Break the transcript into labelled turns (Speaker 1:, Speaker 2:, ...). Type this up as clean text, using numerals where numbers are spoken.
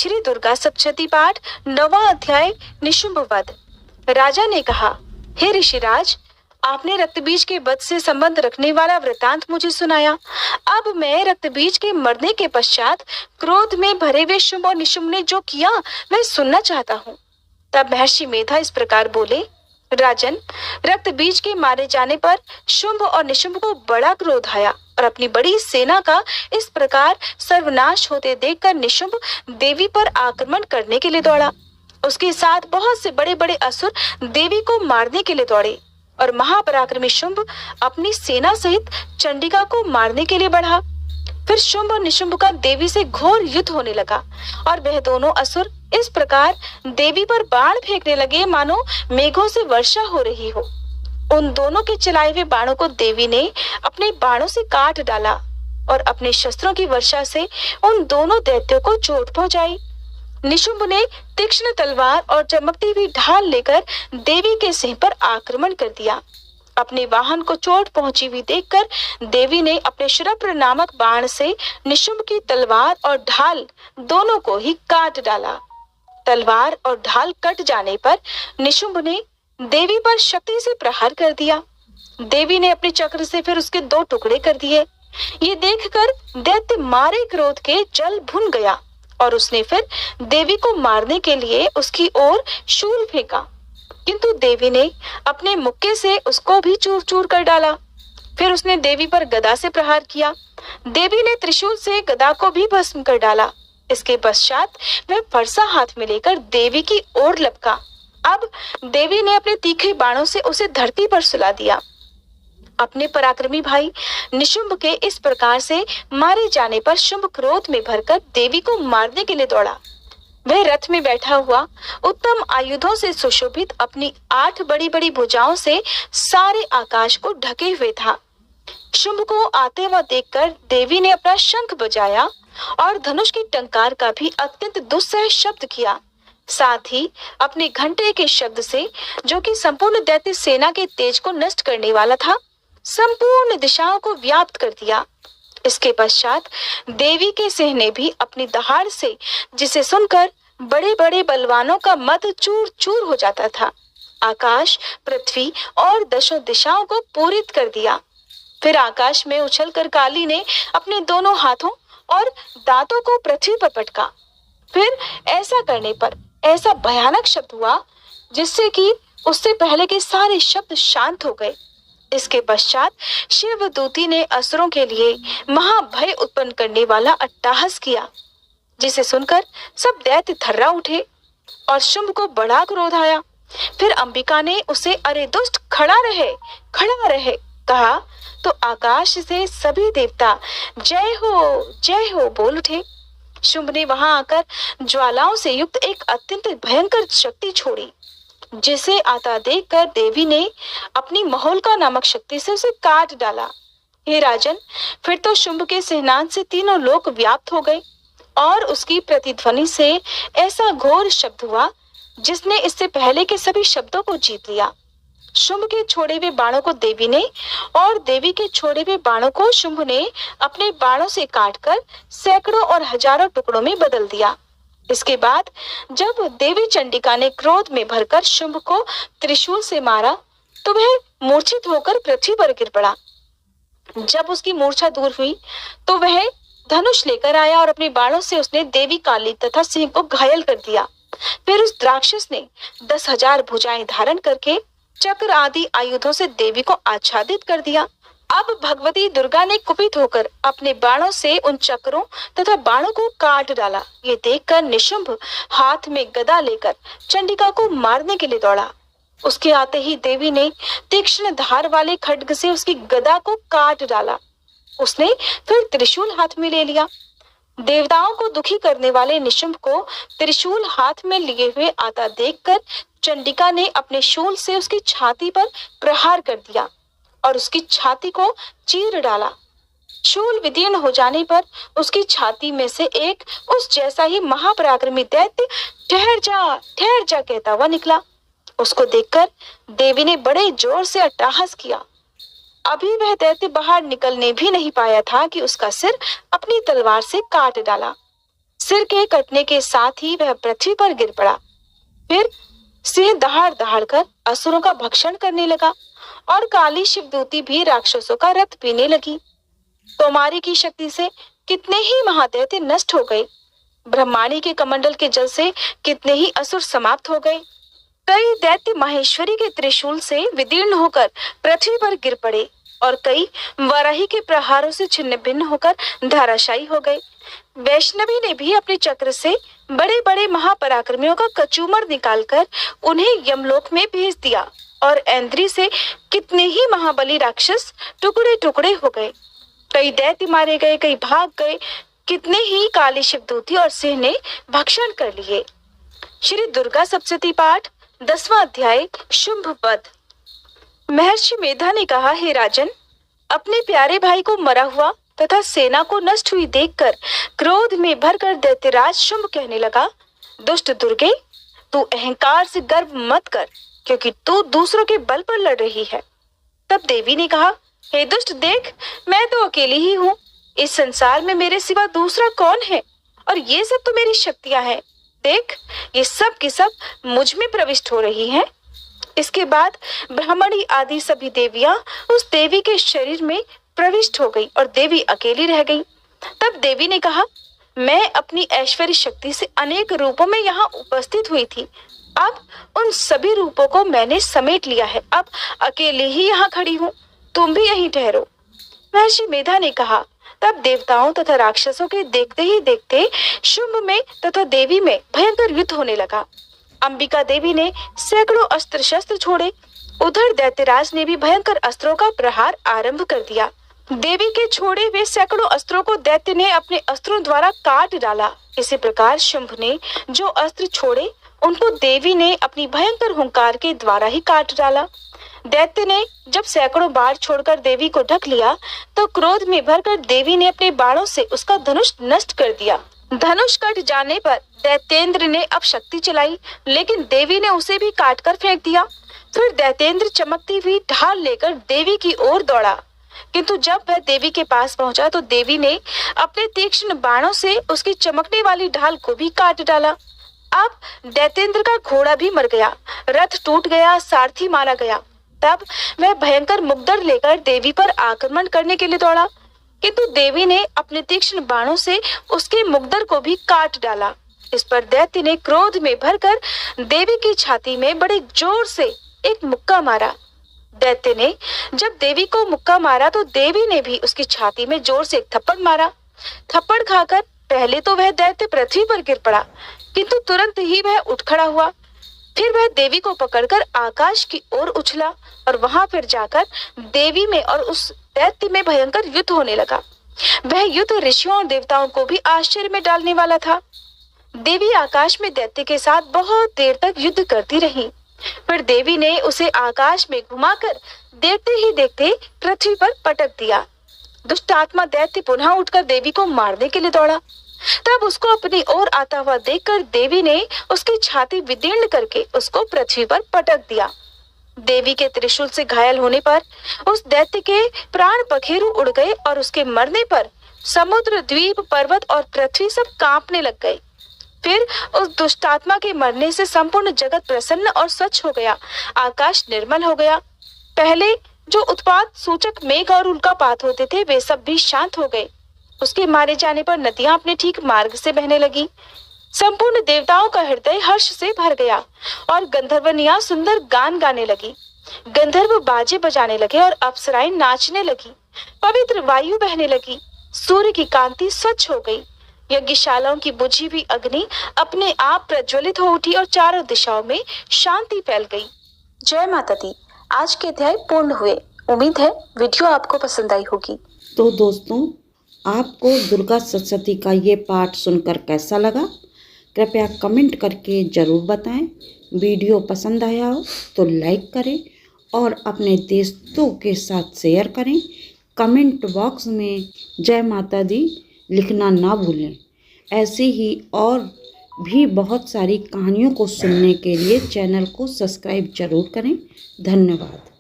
Speaker 1: श्री दुर्गा सप्तशती पाठ 9वां अध्याय निशुंभ वध। राजा ने कहा, हे ऋषिराज, आपने रक्तबीज के वध से संबंध रखने वाला वृतांत मुझे सुनाया। अब मैं रक्तबीज के मरने के पश्चात क्रोध में भरे हुए शुंभ और निशुंभ ने जो किया मैं सुनना चाहता हूँ। तब महर्षि मेधा इस प्रकार बोले, राजन, रक्तबीज के मारे जाने पर शुंभ और निशुंभ को बड़ा क्रोध आया और अपनी बड़ी सेना का इस प्रकार सर्वनाश होते देखकर निशुंभ देवी पर आक्रमण करने के लिए दौड़ा। उसके साथ बहुत से बड़े बड़े असुर देवी को मारने के लिए दौड़े और महापराक्रमी शुंभ अपनी सेना सहित चंडिका को मारने के लिए बढ़ा। फिर शुंभ और निशुंभ का देवी से घोर युद्ध होने लगा और वह दोनों असुर इस प्रकार देवी पर बाण फेंकने लगे मानो मेघों से वर्षा हो रही हो। उन दोनों के चलाए हुए बाणों को देवी ने अपने बाणों से काट डाला और अपने शस्त्रों की वर्षा से उन दोनों दैत्यों को चोट पहुंचाई। निशुंभ ने तीक्ष्ण तलवार और चमकती हुई ढाल लेकर देवी के सिंह पर आक्रमण कर दिया। अपने वाहन को चोट पहुंची हुई देखकर देवी ने अपने शूरप्र नामक बाण से निशुंभ की तलवार और ढाल दोनों को ही काट डाला। तलवार और ढाल कट जाने पर निशुंभ ने देवी पर शक्ति से प्रहार कर दिया। देवी ने अपने चक्र से फिर उसके 2 टुकड़े कर दिए। ये देखकर दैत्य मारे क्रोध के जल भुन गया और उसने फिर देवी को मारने के लिए उसकी ओर शूल फेंका, किंतु देवी ने अपने मुक्के से उसको भी चूर चूर कर डाला। फिर उसने देवी पर गदा से प्रहार किया। देवी ने त्रिशूल से गदा को भी भस्म कर डाला। इसके पश्चात वह फरसा हाथ में लेकर देवी की ओर लपका। अब देवी ने अपने तीखे बाणों से उसे धरती पर सुला दिया। अपने पराक्रमी भाई निशुंभ के इस प्रकार से मारे जाने पर शुंभ क्रोध में भरकर देवी को मारने के लिए दौड़ा। वह रथ में बैठा हुआ उत्तम आयुधों से सुशोभित अपनी 8 बड़ी बड़ी भुजाओं से सारे आकाश को ढके हुए था। शुंभ को आते हुआ देखकर देवी ने अपना शंख बजाया और धनुष की टंकार का भी अत्यंत दुस्सह शब्द किया। साथ ही अपने घंटे के शब्द से, जो कि संपूर्ण दैत्य सेना के तेज को नष्ट करने वाला था, संपूर्ण दिशाओं को व्याप्त कर दिया। इसके पश्चात देवी के सिंह ने भी अपनी दहाड़ से, जिसे सुनकर बड़े बड़े बलवानों का मद चूर चूर हो जाता था, आकाश, पृथ्वी और 10 दिशाओं को पूरित कर दिया। फिर आकाश में उछलकर काली ने अपने दोनों हाथों और दांतों को पृथ्वी पर पटका। फिर ऐसा करने पर ऐसा भयानक शब्द हुआ जिससे कि उससे पहले के सारे शब्द शांत हो गए। इसके पश्चात शिवदूती ने असुरों के लिए महाभय उत्पन्न करने वाला अट्टहास किया, जिसे सुनकर सब दैत्य थर्रा उठे और शुंभ को बड़ा क्रोध आया। फिर अंबिका ने उसे, अरे दुष्ट, खड़ा रहे कहा तो आकाश से सभी देवता जय हो बोल उठे। शुंभ ने वहां आकर ज्वालाओं से युक्त एक अत्यंत भयंकर शक्ति छोड़ी, जिसे आता देखकर देवी ने अपनी महोलका नामक शक्ति से उसे काट डाला। हे राजन, फिर तो शुंभ के सिंहनाद से 3 लोक व्याप्त हो गए और उसकी प्रतिध्वनि से ऐसा घोर शब्द हुआ जिसने इससे पहले के सभी शब्दों को जीत लिया। शुंभ के छोड़े हुए बाणों को देवी ने और देवी के छोड़े हुए बाणों को शुंभ ने अपने बाणों से काटकर सैकड़ों और हजारों टुकड़ों में बदल दिया। इसके बाद जब देवी चंडिका ने क्रोध में भरकर शुंभ को त्रिशूल से मारा तो वह मूर्छित होकर पृथ्वी पर गिर पड़ा। जब उसकी मूर्छा दूर हुई तो वह धनुष लेकर आया और अपने बाणों से उसने देवी, काली तथा सिंह को घायल कर दिया। फिर उस राक्षस ने 10,000 भुजाएं धारण करके चक्र आदि आयुधों से देवी को आच्छादित कर दिया। अब भगवती दुर्गा ने कुपित होकर अपने बाणों से उन चक्रों तथा बाणों को काट डाला। ये देखकर निशुंभ हाथ में गदा लेकर चंडिका को मारने के लिए दौड़ा। उसके आते ही देवी ने तीक्ष्ण धार वाले खड्ग से उसकी गदा को काट डाला। उसने फिर त्रिशूल हाथ में ले लिया। देवताओं को दुखी करने वाले निशुंभ को त्रिशूल हाथ में लिए हुए आता देखकर चंडिका ने अपने शूल से उसकी छाती पर प्रहार कर दिया और उसकी छाती को चीर डाला। शूल विदीर्ण हो जाने पर उसकी छाती में से एक उस जैसा ही महापराक्रमी दैत्य ठहर जा कहता हुआ निकला। उसको देखकर देवी ने बड़े जोर से अट्टहास किया। अभी वह दैत्य बाहर निकलने भी नहीं पाया था कि उसका सिर अपनी तलवार से काट डाला। सिर के कटने के साथ ही वह पृथ्वी पर गिर पड़ा। फिर सिंह दहाड़ दहाड़ कर असुरों का भक्षण करने लगा और काली शिवदूती भी राक्षसों का रक्त पीने लगी। तोमारी की शक्ति से कितने ही महादैत्य नष्ट हो गए। ब्रह्मांडी के कमंडल के जल से कितने ही असुर समाप्त हो गए। कई दैत्य माहेश्वरी के त्रिशूल से विदीर्ण होकर पृथ्वी पर गिर पड़े और कई वराही के प्रहारों से छिन्न भिन्न होकर धराशायी हो गए। वैष्णवी ने भी अपने चक्र से बड़े बड़े महापराक्रमियों का कचूमर निकालकर उन्हें यमलोक में भेज दिया और ऐन्द्री से कितने ही महाबली राक्षस टुकड़े टुकड़े हो गए। कई दैत्य मारे गए, कई भाग गए, कितने ही काली शिवदूती और सिंह ने भक्षण कर लिए। श्री दुर्गा सप्तशती पाठ 10वां अध्याय शुंभ वध। महर्षि मेधा ने कहा, हे राजन, अपने प्यारे भाई को मरा हुआ तथा सेना को नष्ट हुई देखकर क्रोध में भरकर दैत्यराज शुंभ कहने लगा, दुष्ट दुर्गे, तू अहंकार से गर्व मत कर, क्योंकि तू दूसरों के बल पर लड़ रही है। तब देवी ने कहा, हे दुष्ट, देख, मैं तो अकेली ही हूँ। इस संसार में मेरे सिवा दूसरा कौन है? और ये सब तो मेरी शक्तियां हैं। देख, ये सब की सब मुझ में प्रविष्ट हो रही हैं। इसके बाद ब्राह्मणी आदि सभी देवियां उस देवी के शरीर में प्रविष्ट हो गई और देवी अकेली रह गई। तब देवी ने कहा, मैं अपनी ऐश्वर्य शक्ति से अनेक रूपों में यहाँ उपस्थित हुई थी। अब उन सभी रूपों को मैंने समेट लिया है। अब अकेले ही यहाँ खड़ी हूँ, तुम भी यहीं ठहरो। महर्षि मेधा ने कहा। तब देवताओं तथा राक्षसों के देखते ही देखते शुंभ में तथा देवी में भयंकर युद्ध होने लगा। अंबिका देवी ने सैकड़ों अस्त्र शस्त्र छोड़े। उधर दैत्यराज ने भी भयंकर अस्त्रों का प्रहार आरंभ कर दिया। देवी के छोड़े हुए सैकड़ों अस्त्रों को दैत्य ने अपने अस्त्रों द्वारा काट डाला। इसी प्रकार शुंभ ने जो अस्त्र छोड़े उनको देवी ने अपनी भयंकर हुंकार के द्वारा ही काट डाला। दैत्य ने जब सैकड़ों बाण छोड़कर देवी को ढक लिया तो क्रोध में भरकर देवी ने अपने बाणों से उसका धनुष नष्ट कर दिया। धनुष कट जाने पर दैत्येंद्र ने अब शक्ति चलाई, लेकिन देवी ने उसे भी काट कर फेंक दिया। फिर दैत्येंद्र चमकती हुई ढाल लेकर देवी की ओर दौड़ा, किंतु जब वह देवी के पास पहुंचा तो देवी ने अपने तीक्ष्ण बाणों से उसकी चमकने वाली ढाल को भी काट डाला। अब दैत्येंद्र का घोड़ा भी मर गया, रथ टूट गया, सारथी मारा गया। तब वह भयंकर मुग्दर लेकर देवी पर आक्रमण करने के लिए दौड़ा, किंतु देवी ने अपने तीक्ष्ण बाणों से उसके मुग्दर को भी काट डाला। इस पर दैत्य ने क्रोध में भरकर देवी की छाती में बड़े जोर से एक मुक्का मारा। दैत्य ने जब देवी को मुक्का मारा तो देवी ने भी उसकी छाती में जोर से एक थप्पड़ मारा। थप्पड़ खाकर पहले तो वह दैत्य पृथ्वी पर गिर पड़ा, किंतु तुरंत ही वह उठ खड़ा हुआ। फिर वह देवी को पकड़कर आकाश की ओर उछला और वहां फिर जाकर देवी में और उस दैत्य में भयंकर युद्ध होने लगा। वह युद्ध ऋषियों और देवताओं को भी आश्चर्य में डालने वाला था। देवी आकाश में दैत्य के साथ बहुत देर तक युद्ध करती रही। फिर देवी ने उसे आकाश में घुमाकर देखते ही देखते पृथ्वी पर पटक दिया। दुष्ट आत्मा दैत्य पुनः उठकर देवी को मारने के लिए दौड़ा। तब उसको अपनी ओर आता हुआ देखकर देवी ने उसकी छाती विदीर्ण करके उसको पृथ्वी पर पटक दिया। देवी के त्रिशूल से घायल होने पर उस दैत्य के प्राण पखेरु उड़ गए और उसके मरने पर समुद्र, द्वीप, पर्वत और पृथ्वी सब कांपने लग गए। फिर उस दुष्टात्मा के मरने से संपूर्ण जगत प्रसन्न और स्वच्छ हो गया, आकाश निर्मल हो गया। पहले जो उत्पात सूचक मेघ और उल्कापात होते थे वे सब भी शांत हो गए। उसके मारे जाने पर नदियां अपने ठीक मार्ग से बहने लगी। संपूर्ण देवताओं का हृदय हर्ष से भर गया और गंधर्वनियां सुंदर गान गाने लगी। गंधर्व बाजे बजाने लगे और अप्सराएं नाचने लगी। पवित्र वायु बहने लगी। सूर्य की कांति स्वच्छ हो गई। यज्ञशालाओं की बुझी हुई अग्नि अपने आप प्रज्वलित हो उठी और चारों दिशाओं में शांति फैल गई। जय माता दी। आज के अध्याय पूर्ण हुए। उम्मीद है वीडियो आपको पसंद आई होगी।
Speaker 2: तो दोस्तों, आपको दुर्गा सप्तशती का ये पाठ सुनकर कैसा लगा? कृपया कमेंट करके ज़रूर बताएं। वीडियो पसंद आया हो तो लाइक करें और अपने दोस्तों के साथ शेयर करें। कमेंट बॉक्स में जय माता दी लिखना ना भूलें। ऐसी ही और भी बहुत सारी कहानियों को सुनने के लिए चैनल को सब्सक्राइब जरूर करें। धन्यवाद।